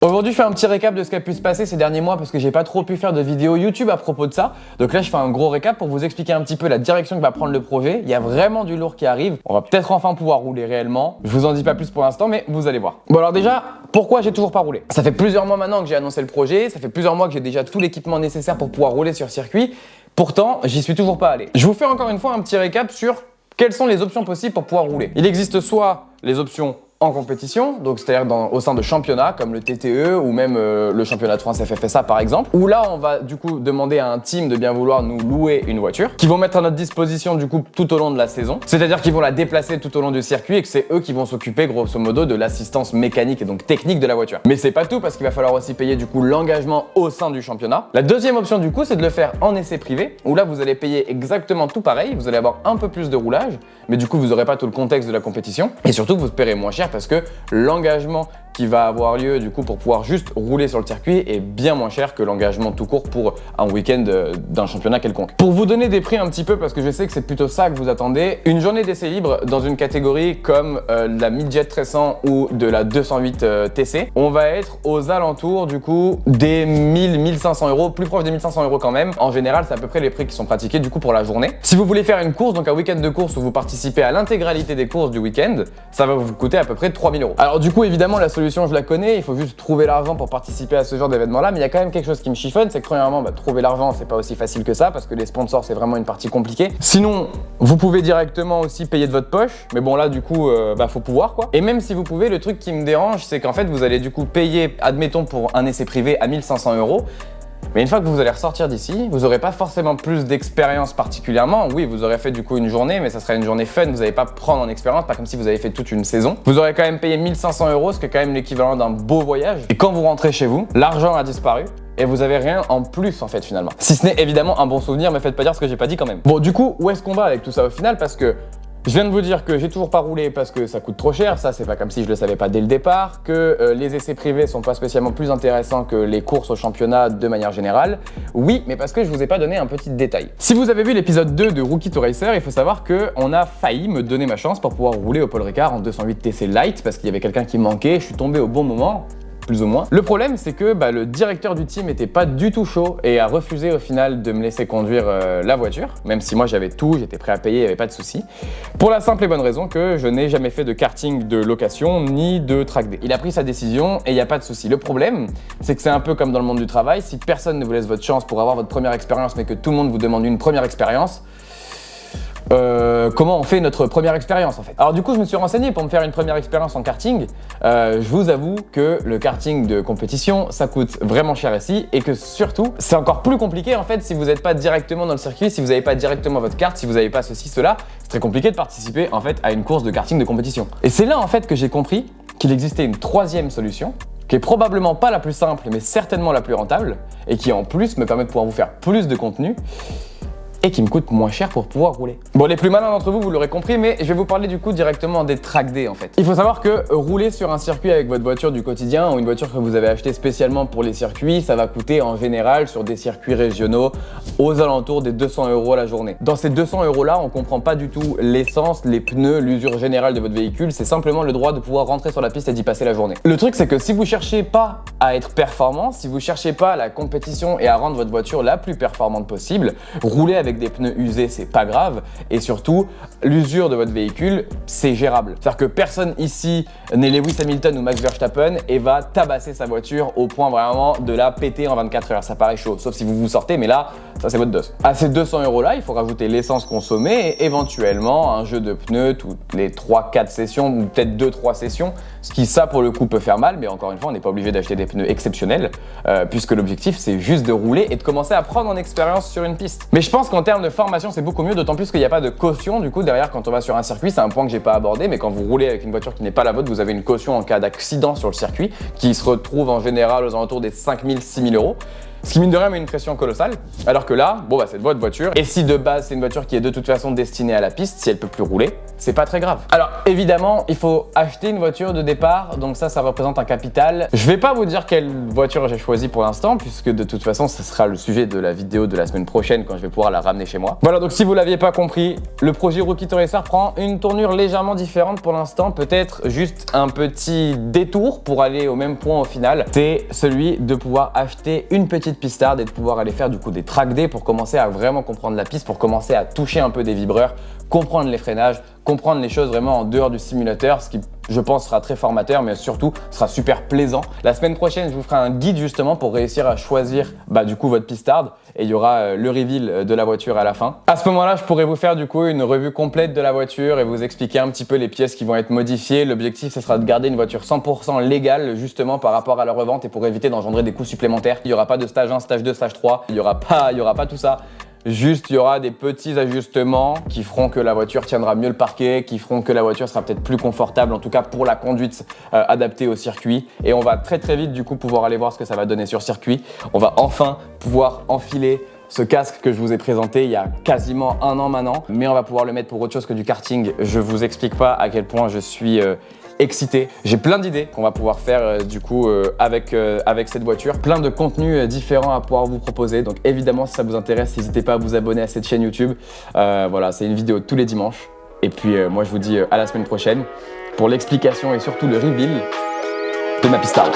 Aujourd'hui, je fais un petit récap de ce qui a pu se passer ces derniers mois parce que j'ai pas trop pu faire de vidéos YouTube à propos de ça. Donc là, je fais un gros récap pour vous expliquer un petit peu la direction que va prendre le projet. Il y a vraiment du lourd qui arrive. On va peut-être enfin pouvoir rouler réellement. Je vous en dis pas plus pour l'instant, mais vous allez voir. Bon alors déjà, pourquoi j'ai toujours pas roulé? Ça fait plusieurs mois maintenant que j'ai annoncé le projet. Ça fait plusieurs mois que j'ai déjà tout l'équipement nécessaire pour pouvoir rouler sur circuit. Pourtant, j'y suis toujours pas allé. Je vous fais encore une fois un petit récap sur quelles sont les options possibles pour pouvoir rouler. Il existe soit les options en compétition, donc c'est-à-dire au sein de championnats comme le TTE ou même le championnat de France FFSA par exemple, où là on va du coup demander à un team de bien vouloir nous louer une voiture, qu'ils vont mettre à notre disposition du coup tout au long de la saison, c'est-à-dire qu'ils vont la déplacer tout au long du circuit et que c'est eux qui vont s'occuper grosso modo de l'assistance mécanique et donc technique de la voiture. Mais c'est pas tout parce qu'il va falloir aussi payer du coup l'engagement au sein du championnat. La deuxième option du coup c'est de le faire en essai privé, où là vous allez payer exactement tout pareil, vous allez avoir un peu plus de roulage, mais du coup vous n'aurez pas tout le contexte de la compétition et surtout vous paierez moins cher parce que l'engagement qui va avoir lieu du coup pour pouvoir juste rouler sur le circuit est bien moins cher que l'engagement tout court pour un week-end d'un championnat quelconque. Pour vous donner des prix un petit peu, parce que je sais que c'est plutôt ça que vous attendez, une journée d'essai libre dans une catégorie comme la Midjet 300 ou de la 208 TC, on va être aux alentours du coup des 1000-1500 euros, plus proche des 1500 euros quand même. En général, c'est à peu près les prix qui sont pratiqués du coup pour la journée. Si vous voulez faire une course, donc un week-end de course où vous participez à l'intégralité des courses du week-end, ça va vous coûter à peu près 3000 euros. Alors du coup, évidemment, la solution, je la connais, il faut juste trouver l'argent pour participer à ce genre d'événement-là, mais il y a quand même quelque chose qui me chiffonne, c'est que premièrement, trouver l'argent, c'est pas aussi facile que ça, parce que les sponsors, c'est vraiment une partie compliquée. Sinon, vous pouvez directement aussi payer de votre poche, mais bon là, du coup, faut pouvoir quoi. Et même si vous pouvez, le truc qui me dérange, c'est qu'en fait, vous allez du coup payer, admettons, pour un essai privé à 1500 euros. Mais une fois que vous allez ressortir d'ici, vous n'aurez pas forcément plus d'expérience particulièrement. Oui, vous aurez fait du coup une journée, mais ça serait une journée fun, vous n'allez pas prendre en expérience, pas comme si vous avez fait toute une saison. Vous aurez quand même payé 1500 euros, ce qui est quand même l'équivalent d'un beau voyage. Et quand vous rentrez chez vous, l'argent a disparu. Et vous avez rien en plus en fait finalement. Si ce n'est évidemment un bon souvenir, mais faites pas dire ce que j'ai pas dit quand même. Bon du coup, où est-ce qu'on va avec tout ça au final? Parce que je viens de vous dire que j'ai toujours pas roulé parce que ça coûte trop cher, ça c'est pas comme si je le savais pas dès le départ, que les essais privés sont pas spécialement plus intéressants que les courses au championnat de manière générale. Oui, mais parce que je vous ai pas donné un petit détail. Si vous avez vu l'épisode 2 de Rookie to Racer, il faut savoir qu'on a failli me donner ma chance pour pouvoir rouler au Paul Ricard en 208 TC Light parce qu'il y avait quelqu'un qui manquait, je suis tombé au bon moment. Plus ou moins. Le problème, c'est que le directeur du team était pas du tout chaud et a refusé au final de me laisser conduire la voiture, même si moi j'avais tout, j'étais prêt à payer, il n'y avait pas de souci. Pour la simple et bonne raison que je n'ai jamais fait de karting de location ni de track day. Il a pris sa décision et il n'y a pas de souci. Le problème, c'est que c'est un peu comme dans le monde du travail, si personne ne vous laisse votre chance pour avoir votre première expérience, mais que tout le monde vous demande une première expérience, comment on fait notre première expérience en fait. Alors du coup je me suis renseigné pour me faire une première expérience en karting. Je vous avoue que le karting de compétition ça coûte vraiment cher ici et que surtout c'est encore plus compliqué en fait si vous n'êtes pas directement dans le circuit, si vous n'avez pas directement votre carte, si vous n'avez pas ceci, cela, c'est très compliqué de participer en fait à une course de karting de compétition. Et c'est là en fait que j'ai compris qu'il existait une troisième solution qui est probablement pas la plus simple mais certainement la plus rentable et qui en plus me permet de pouvoir vous faire plus de contenu et qui me coûte moins cher pour pouvoir rouler. Bon, les plus malins d'entre vous, vous l'aurez compris, mais je vais vous parler du coup directement des track day en fait. Il faut savoir que rouler sur un circuit avec votre voiture du quotidien ou une voiture que vous avez achetée spécialement pour les circuits, ça va coûter en général sur des circuits régionaux aux alentours des 200 euros la journée. Dans ces 200 euros là, on comprend pas du tout l'essence, les pneus, l'usure générale de votre véhicule, c'est simplement le droit de pouvoir rentrer sur la piste et d'y passer la journée. Le truc c'est que si vous cherchez pas à être performant, si vous cherchez pas la compétition et à rendre votre voiture la plus performante possible, rouler avec des pneus usés, c'est pas grave. Et surtout, l'usure de votre véhicule, c'est gérable. C'est-à-dire que personne ici n'est Lewis Hamilton ou Max Verstappen et va tabasser sa voiture au point vraiment de la péter en 24 heures. Ça paraît chaud, sauf si vous vous sortez, mais là, ça c'est votre dos. À ces 200 euros là, il faut rajouter l'essence consommée et éventuellement un jeu de pneus toutes les 3-4 sessions ou peut-être 2-3 sessions. Ce qui, ça pour le coup, peut faire mal, mais encore une fois, on n'est pas obligé d'acheter des pneus exceptionnels puisque l'objectif c'est juste de rouler et de commencer à prendre en expérience sur une piste. Mais je pense qu'en termes de formation, c'est beaucoup mieux, d'autant plus qu'il n'y a pas de caution du coup derrière quand on va sur un circuit. C'est un point que j'ai pas abordé, mais quand vous roulez avec une voiture qui n'est pas la vôtre, vous avez une caution en cas d'accident sur le circuit qui se retrouve en général aux alentours des 5000-6000 euros. Ce qui mine de rien met une pression colossale. Alors que là, bon bah c'est votre voiture. Et si de base c'est une voiture qui est de toute façon destinée à la piste, si elle peut plus rouler, c'est pas très grave. Alors évidemment, il faut acheter une voiture de départ, donc ça représente un capital. Je vais pas vous dire quelle voiture j'ai choisi pour l'instant, puisque de toute façon, ce sera le sujet de la vidéo de la semaine prochaine quand je vais pouvoir la ramener chez moi. Voilà, donc si vous l'aviez pas compris, le projet Rookie to Racer prend une tournure légèrement différente pour l'instant, peut-être juste un petit détour pour aller au même point au final. C'est celui de pouvoir acheter une petite pistarde et de pouvoir aller faire du coup des track day pour commencer à vraiment comprendre la piste, pour commencer à toucher un peu des vibreurs, comprendre les freinages, comprendre les choses vraiment en dehors du simulateur, ce qui je pense sera très formateur, mais surtout sera super plaisant. La semaine prochaine, je vous ferai un guide justement pour réussir à choisir du coup votre pistarde, et il y aura le reveal de la voiture à la fin. À ce moment-là, je pourrai vous faire du coup une revue complète de la voiture et vous expliquer un petit peu les pièces qui vont être modifiées. L'objectif, ce sera de garder une voiture 100% légale justement par rapport à la revente et pour éviter d'engendrer des coûts supplémentaires. Il n'y aura pas de stage 1, stage 2, stage 3, il y aura pas tout ça. Juste, il y aura des petits ajustements qui feront que la voiture tiendra mieux le parquet, qui feront que la voiture sera peut-être plus confortable, en tout cas pour la conduite adaptée au circuit. Et on va très vite du coup pouvoir aller voir ce que ça va donner sur circuit. On va enfin pouvoir enfiler ce casque que je vous ai présenté il y a quasiment un an maintenant, mais on va pouvoir le mettre pour autre chose que du karting. Je vous explique pas à quel point je suis excité. J'ai plein d'idées qu'on va pouvoir faire du coup avec cette voiture. Plein de contenus différents à pouvoir vous proposer. Donc évidemment, si ça vous intéresse, n'hésitez pas à vous abonner à cette chaîne YouTube. Voilà, c'est une vidéo tous les dimanches. Et puis moi, je vous dis à la semaine prochaine pour l'explication et surtout le reveal de ma pistarde.